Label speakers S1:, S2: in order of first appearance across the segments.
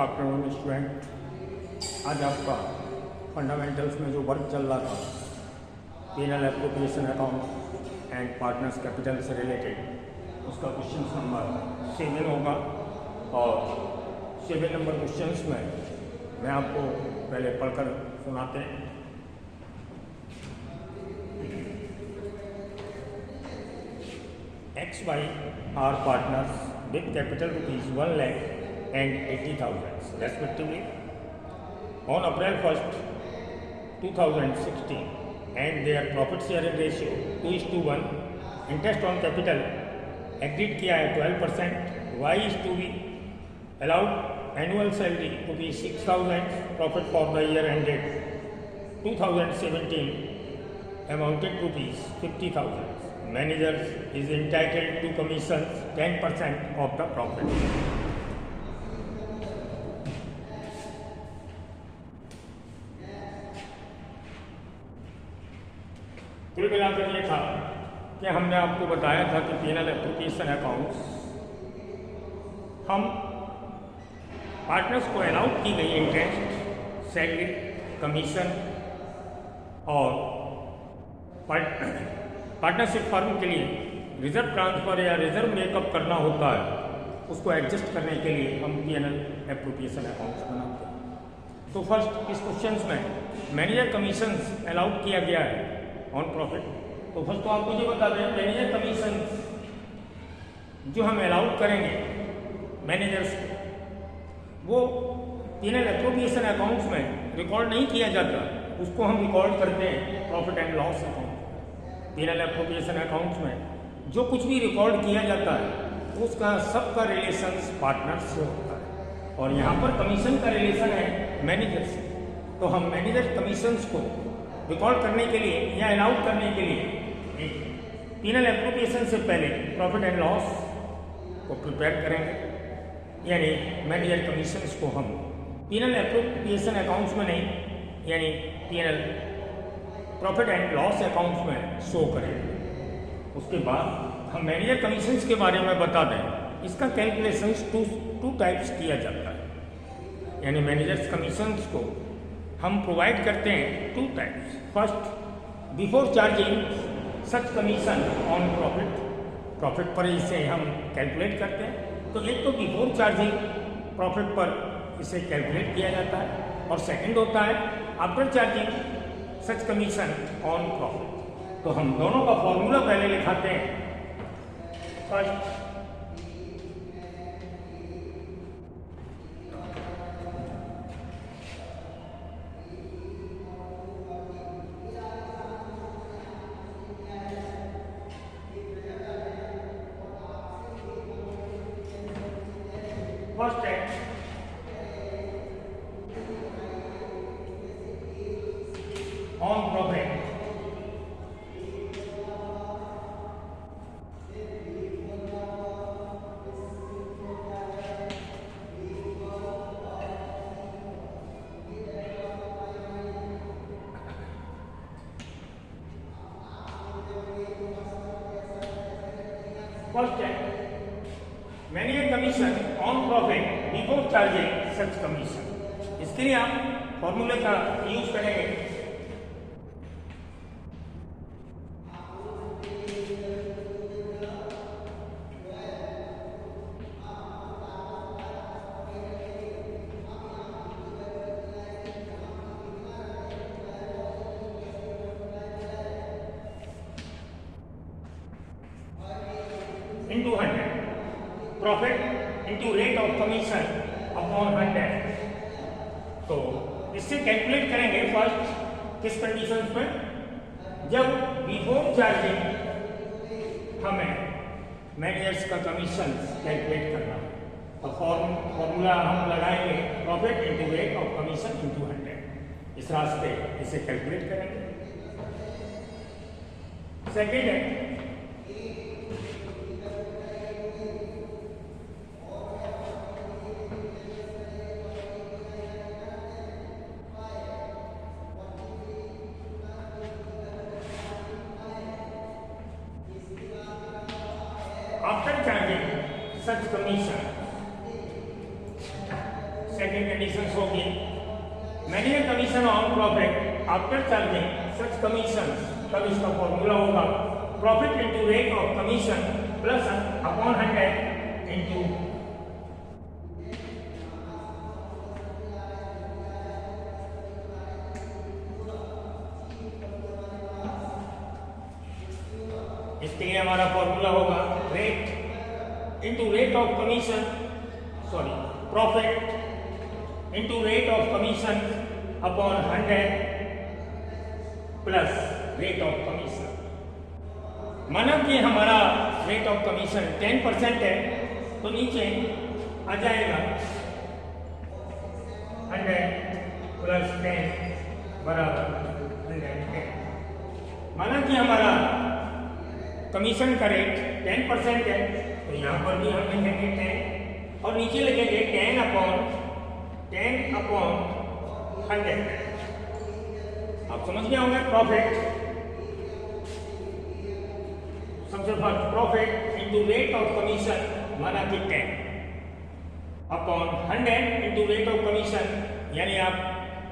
S1: Afternoon student. आज आपका fundamentals में जो वर्क चल रहा था PNL appropriation account and partners capital से रिलेटेड, उसका क्वेश्चन नंबर 7 होगा। और 7 नंबर क्वेश्चंस में मैं आपको पहले पढ़कर सुनाते हैं। XY are partners with capital rupees 1 lakh and 80,000 respectively on April 1st, 2016, and their profit sharing ratio 2:1, interest on capital agreed किया है 12%, Y is to be allowed annual salary to be 6,000, profit for the year ended 2017 amounted to rupees 50,000. Manager is entitled to commission 10% of the profit. कुल मिलाकर ये था कि हमने आपको बताया था कि पीएनएल एप्रोप्रिएशन अकाउंट्स हम पार्टनर्स को अलाउड की गई इंटरेस्ट, सैलरी, कमीशन और पार्टनरशिप फर्म के लिए रिजर्व ट्रांसफ़र या रिजर्व मेकअप करना होता है, उसको एडजस्ट करने के लिए हम पीएनएल एप्रोप्रिएशन अकाउंट्स बनाते हैं। तो फर्स्ट इस क्वेश्चंस में मैनेजर कमीशंस अलाउड किया गया है ऑन प्रॉफिट। तो फर्स्ट तो आप मुझे बता दें, मैनेजर कमीशंस जो हम अलाउड करेंगे मैनेजर्स वो पीएनएल एप्रोप्रिएशन अकाउंट्स में रिकॉर्ड नहीं किया जाता, उसको हम रिकॉर्ड करते हैं profit and loss account. PNL appropriation accounts में जो कुछ भी रिकॉर्ड किया जाता है उसका सबका रिलेशंस पार्टनर्स से होता है, और यहाँ पर कमीशन का रिलेशन है मैनेजर से। तो हम मैनेजर कमीशंस को रिकॉर्ड करने के लिए या अलाउड करने के लिए पीएनएल एप्रोप्रिएशन से पहले प्रॉफिट एंड लॉस को प्रिपेयर करेंगे, यानी मैनेजर कमीशंस को हम पीएनएल एप्रोप्रिएशन अकाउंट्स में नहीं, यानी PNL profit and loss accounts में शो करेंगे। उसके बाद हम मैनेजर कमीशंस के बारे में बता दें। इसका कैलकुलेशंस टू टाइप्स किया जाता है, यानी मैनेजर्स कमीशंस को हम प्रोवाइड करते हैं 2 types. First, before charging such commission on profit पर इसे हम कैलकुलेट करते हैं। तो एक तो बिफोर चार्जिंग प्रॉफिट पर इसे कैलकुलेट किया जाता है, और सेकंड होता है after charging such commission on profit. तो हम दोनों का फॉर्मूला पहले लिखाते हैं। फर्स्ट, है ऑन प्रॉफिट। फर्स्ट है manager commission on profit before charging such commission. इसके लिए आप फॉर्मूले का यूज करेंगे। into 100, profit into rate of commission upon 100। तो इससे कैलकुलेट करेंगे फर्स्ट किस कंडीशंस में, जब बिफोर चार्जिंग हमें मैनेजर्स का कमीशन कैलकुलेट करना है। तो फॉर्मूला हम लगाएंगे profit into rate of commission into 100। इस रास्ते इसे कैलकुलेट करेंगे। सेकेंड है after charging such commission second condition होगी manager commission on profit after charging such commission, तब इसका फॉर्मूला होगा profit into rate of commission plus upon 100 into इसके लिए हमारा फॉर्मूला होगा rate into rate of commission, sorry profit into rate of commission upon 100 plus rate of commission. माना कि हमारा रेट ऑफ कमीशन 10% है तो नीचे आ जाएगा 100 प्लस 10 बराबर 110। माना कि हमारा कमीशन का रेट 10% है तो यहाँ पर भी हम लिखेंगे 10 और नीचे लिखेंगे 10 अपॉन 100। आप समझ गए होंगे प्रॉफिट, सबसे first profit into rate of commission माना कि 10 upon 100 into rate of commission, यानी आप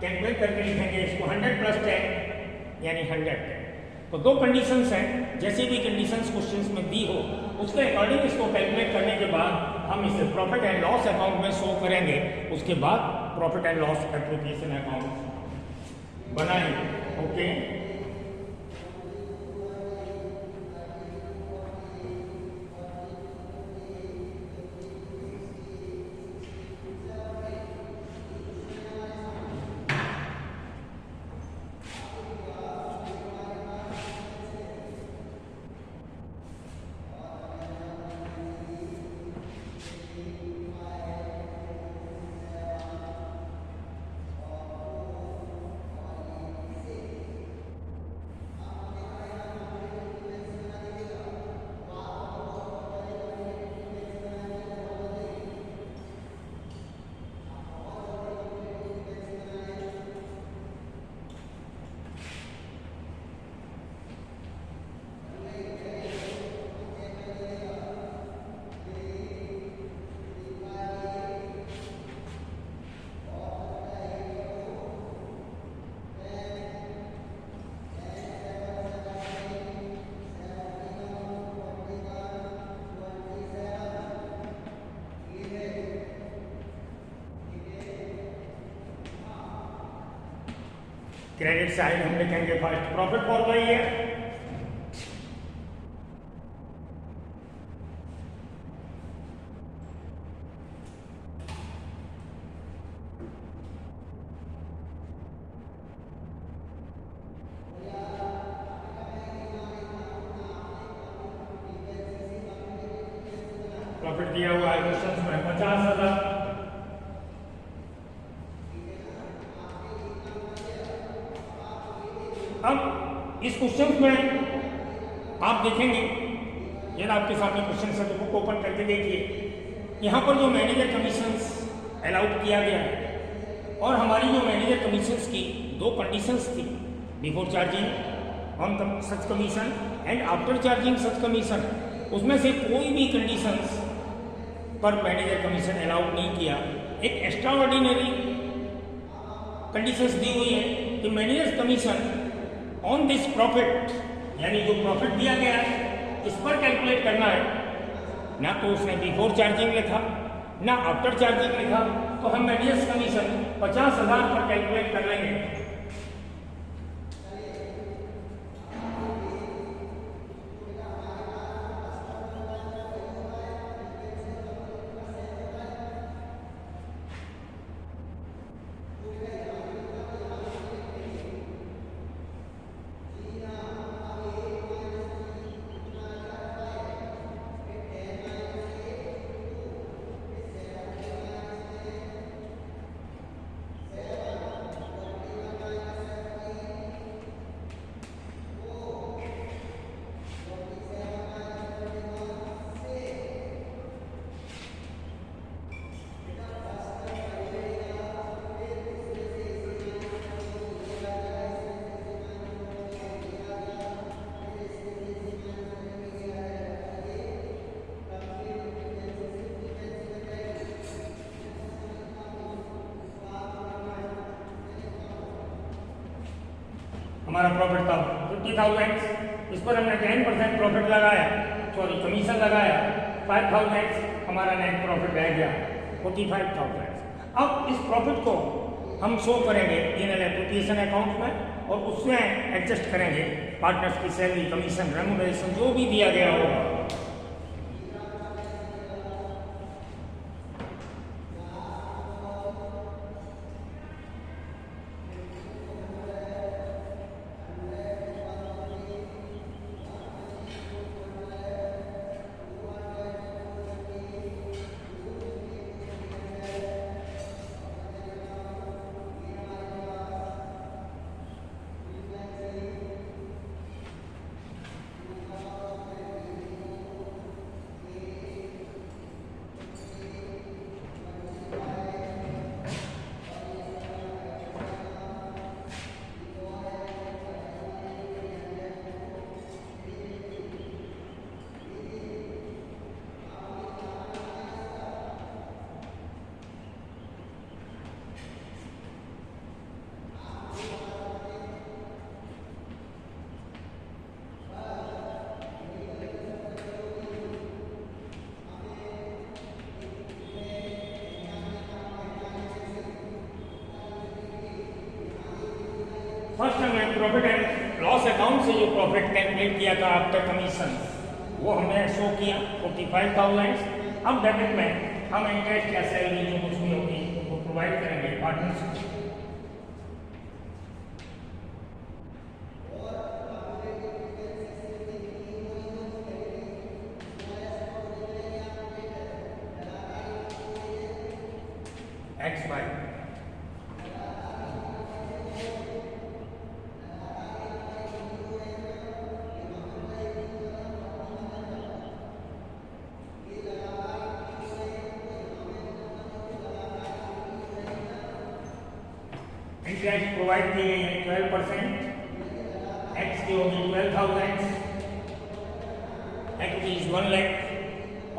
S1: कैलकुलेट करके लिखेंगे इसको 100 प्लस 10 यानी 100। तो दो कंडीशंस हैं, जैसे भी कंडीशंस क्वेश्चंस में दी हो उसके अकॉर्डिंग इसको कैलकुलेट करने के बाद हम इसे प्रॉफिट एंड लॉस अकाउंट में शो करेंगे। उसके बाद profit and loss appropriation account बनाएंगे। ओके, क्रेडिट साइड हम लिखेंगे फर्स्ट प्रॉफिट फॉर्मूला ही है। प्रॉफिट दिया हुआ है क्वेश्चन में 50,000। अब इस क्वेश्चन में आप देखेंगे, यदि आपके सामने क्वेश्चन है तो बुक ओपन करके देखिए। यहाँ पर जो मैनेजर कमीशंस अलाउड किया गया है और हमारी जो मैनेजर कमीशंस की दो कंडीशंस थी, before charging on such commission and after charging such commission, उसमें से कोई भी कंडीशंस पर मैनेजर कमीशन अलाउड नहीं किया। एक एक्स्ट्रा ऑर्डिनरी कंडीशंस दी हुई है कि manager commission on this profit, यानी जो प्रॉफिट दिया गया है इस पर कैलकुलेट करना है। ना तो उसने बिफोर चार्जिंग लिखा ना आफ्टर चार्जिंग लिखा, तो हम मैनेजर्स कमीशन 50,000 पर कैलकुलेट कर लेंगे। हमारा प्रॉफिट था 50,000, इस पर हमने 10% प्रॉफिट लगाया, सॉरी कमीशन लगाया 5,000, हमारा नेट प्रॉफिट रह गया 45,000। अब इस प्रॉफिट को हम शो करेंगे P&L एप्लीकेशन अकाउंट में और उसमें एडजस्ट करेंगे पार्टनर्स की सैलरी, कमीशन, रेम्यूनरेशन जो भी दिया गया होगा। फर्स्ट हमने प्रॉफिट एंड लॉस अकाउंट से जो प्रॉफिट कैलकुलेट किया था आफ्टर कमीशन वो हमने शो किया 45,000। अब डेबिट में हम इंटरेस्ट या सैलरी जो कुछ भी होगी वो प्रोवाइड करेंगे पार्टनर्स को। एक्स बाई इंटरेस्ट प्रोवाइड की गई है 12%, एक्स की होगी 12,000, एक्स 1 लाख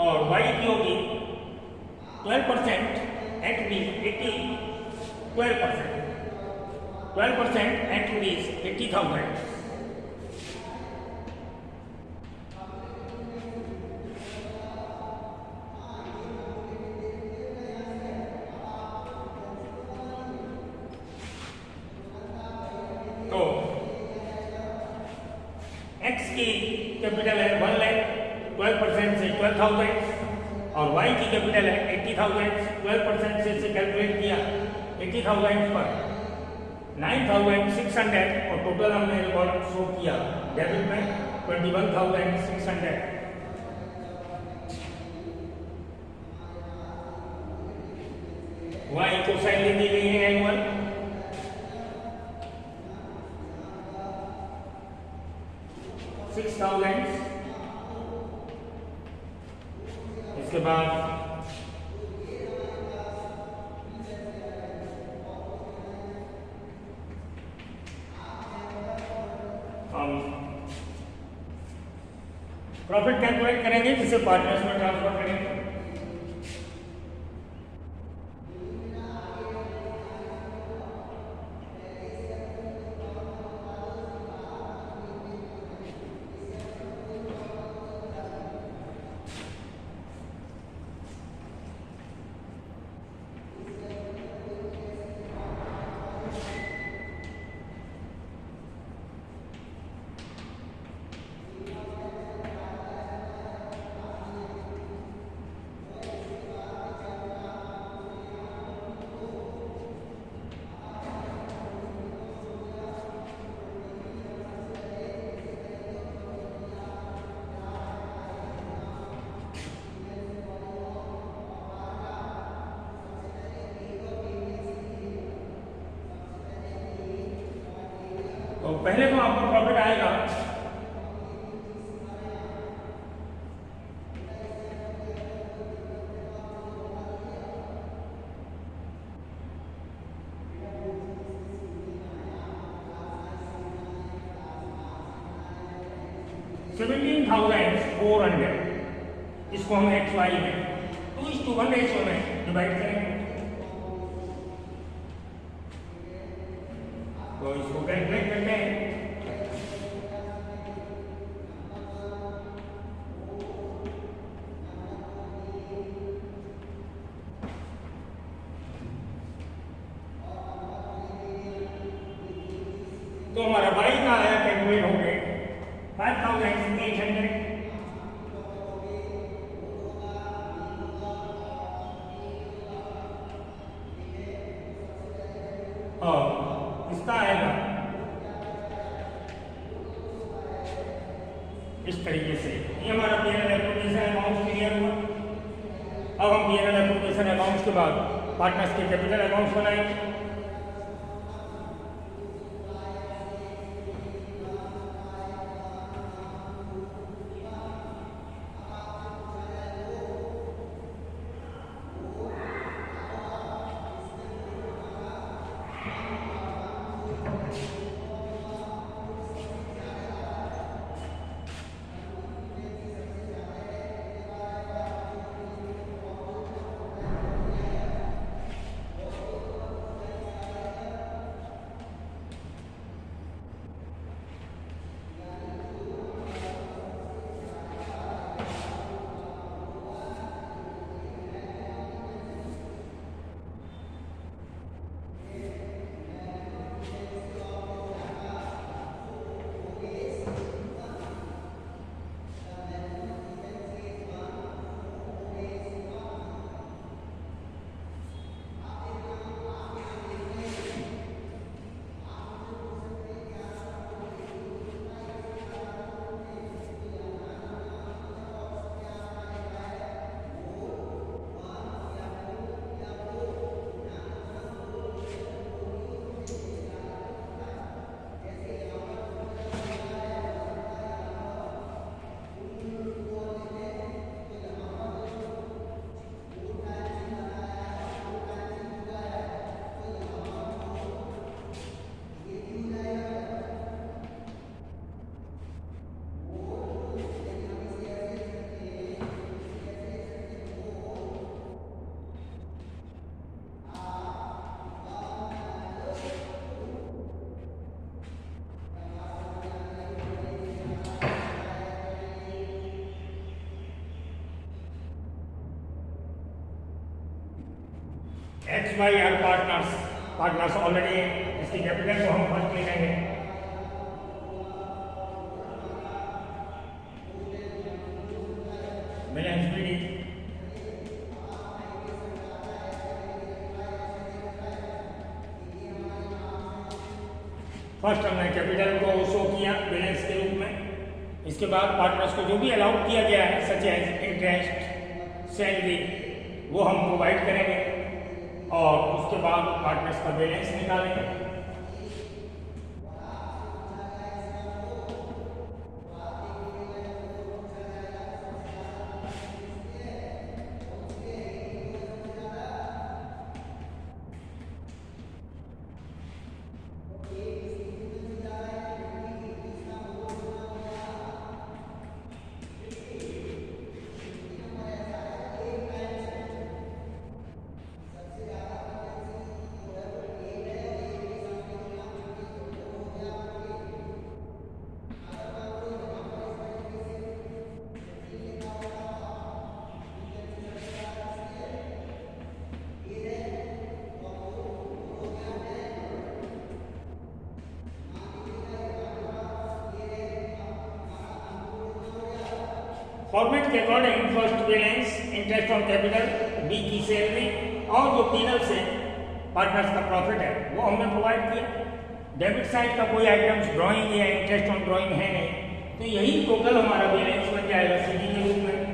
S1: और वाई की होगी 12%, एक्स 12%, एक्स 80,000। तो एक्स की कैपिटल है 1 लाख, 12% से 12,000 और वाई की कैपिटल है 80,000, 12% से इसे कैलकुलेट किया 80,000 पर 9,600 और टोटल हमने रिकॉर्ड शो किया डेबिट में 21,600। वाई को सैलरी दी गई है एनुअल, इसके बाद हम प्रॉफिट कैलकुलेट करेंगे जिसे पार्टनर्स में ट्रांसफर करेंगे। तो पहले तो आपका प्रॉफिट आएगा $17,400, इसको हम एक्स वाई में 2:1 रेशियो में डिवाइड करेंगे। तो इसको कैलकुलेट करते हैं 800। और इसका आएगा इस तरीके से। ये हमारा पीएनएल एप्रोप्रिएशन अकाउंट क्लियर हुआ। अब हम पीएनएल एप्रोप्रिएशन अकाउंट्स के बाद पार्टनर्स के कैपिटल अकाउंट्स बनाएंगे। X Y R partners already है। इसकी कैपिटल को हम फर्स्ट लिखेंगे। बैलेंस बीडी फर्स्ट हमने कैपिटल को शो किया बैलेंस के रूप में। इसके बाद पार्टनर्स को जो भी अलाउ किया गया है सच एज इंटरेस्ट, सैलरी, वो हम प्रोवाइड करेंगे और उसके बाद पार्टनर्स का बैलेंस निकालेंगे। फॉर्मेट के according first balance, interest on capital, B की सैलरी और जो पीनल से पार्टनर्स का प्रॉफिट है वो हमने प्रोवाइड किया। डेबिट साइड का कोई आइटम्स ड्राइंग या इंटरेस्ट ऑन ड्राइंग है नहीं, तो यही टोटल हमारा बैलेंस बन जाएगा सीडी के रूप में।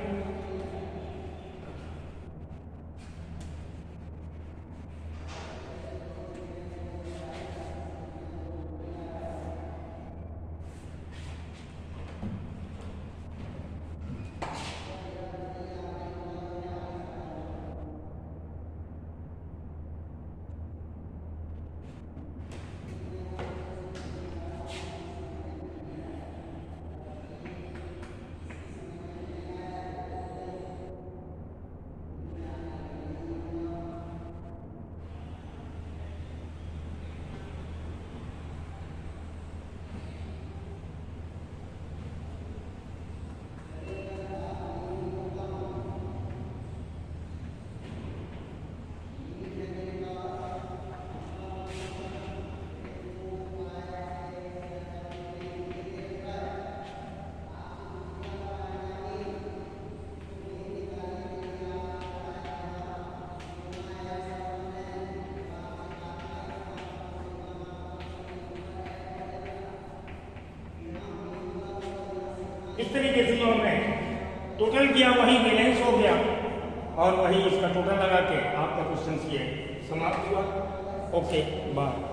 S1: इस तरीके से जो हमने टोटल किया वही बैलेंस हो गया और वही इसका टोटल लगा के आपका क्वेश्चन ये समाप्त हुआ। Okay bye.